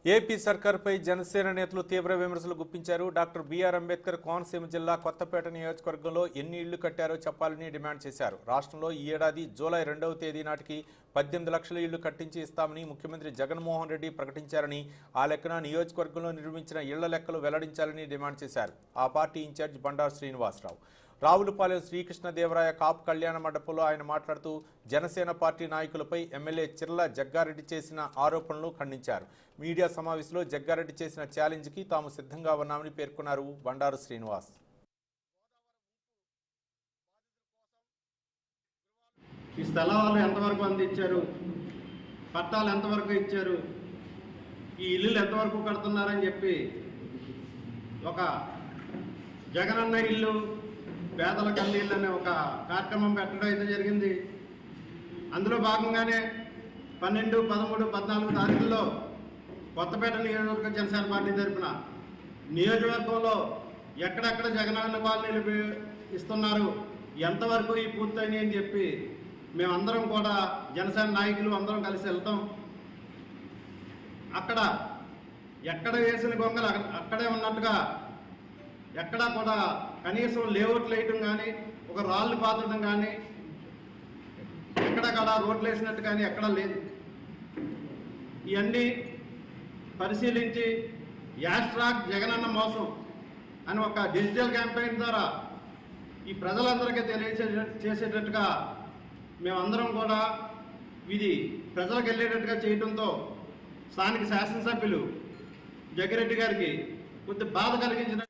AP సర్కార్పై Janasena నేతలు తీవ్ర విమర్శలు గుప్పించారు. డాక్టర్ బిఆర్ అంబేద్కర్ కోనసీమ జిల్లా కొత్తపేట నియోజకవర్గంలో ఎన్ని ఇళ్లు కట్టారో చెప్పాలని డిమాండ్ చేశారు. రాష్ట్రంలో ఈ ఏడాది జూలై 2వ తేదీ నాటికి 18 లక్షల ఇళ్లు కట్టించి ఇస్తామని ముఖ్యమంత్రి జగన్మోహన్ రెడ్డి ప్రకటించారని, ఆ లెక్కన నియోజకవర్గంలో నిర్మించిన ఇళ్ల లెక్కలు వెల్లడించాలని డిమాండ్ చేశారు. ఆ పార్టీ ఇన్ఛార్జ్ బండారు శ్రీనివాసరావు. రావులపాలెం శ్రీకృష్ణదేవరాయ కాపు కళ్యాణ మండపంలో ఆయన మాట్లాడుతూ జనసేన పార్టీ నాయకులపై ఎమ్మెల్యే చిర్ల జగ్గారెడ్డి చేసిన ఆరోపణలు ఖండించారు. మీడియా సమావేశంలో జగ్గారెడ్డి చేసిన ఛాలెంజ్కి తాము సిద్ధంగా ఉన్నామని పేర్కొన్నారు బండారు శ్రీనివాస్. ఈ స్థలాలు ఎంతవరకు అందించారు, పట్టాలు ఎంతవరకు ఇచ్చారు, ఈ ఇల్లులు ఎంతవరకు కడుతున్నారని చెప్పి ఒక జగనన్న ఇల్లు పేదల కన్నీళ్ళు అనే ఒక కార్యక్రమం పెట్టడం అయితే జరిగింది. అందులో భాగంగానే 12, 13, 14 తారీఖుల్లో కొత్తపేట నియోజకవర్గ జనసేన పార్టీ తరఫున నియోజకవర్గంలో ఎక్కడెక్కడ జగనన్న కాలనీలు ఇస్తున్నారు, ఎంతవరకు ఈ పూర్తయినాయి అని చెప్పి మేమందరం కూడా జనసేన నాయకులు అందరం కలిసి వెళ్తాం. అక్కడ ఎక్కడ వేసిన గొంగలు అక్కడే ఉన్నట్టుగా ఎక్కడా కూడా కనీసం లేఅవుట్లు వేయటం కానీ, ఒక రాళ్ళు పాతడం కానీ, ఎక్కడక్కడ రోడ్లు వేసినట్టు కానీ ఎక్కడా లేదు. ఇవన్నీ పరిశీలించి యాస్ట్రాక్ జగనన్న మోసం అని ఒక డిజిటల్ క్యాంపెయిన్ ద్వారా ఈ ప్రజలందరికీ చేసేటట్టుగా మేమందరం కూడా ఇది ప్రజలకు వెళ్ళేటట్టుగా చేయడంతో స్థానిక శాసనసభ్యులు జగ్గిరెడ్డి గారికి కొద్ది బాధ కలిగించిన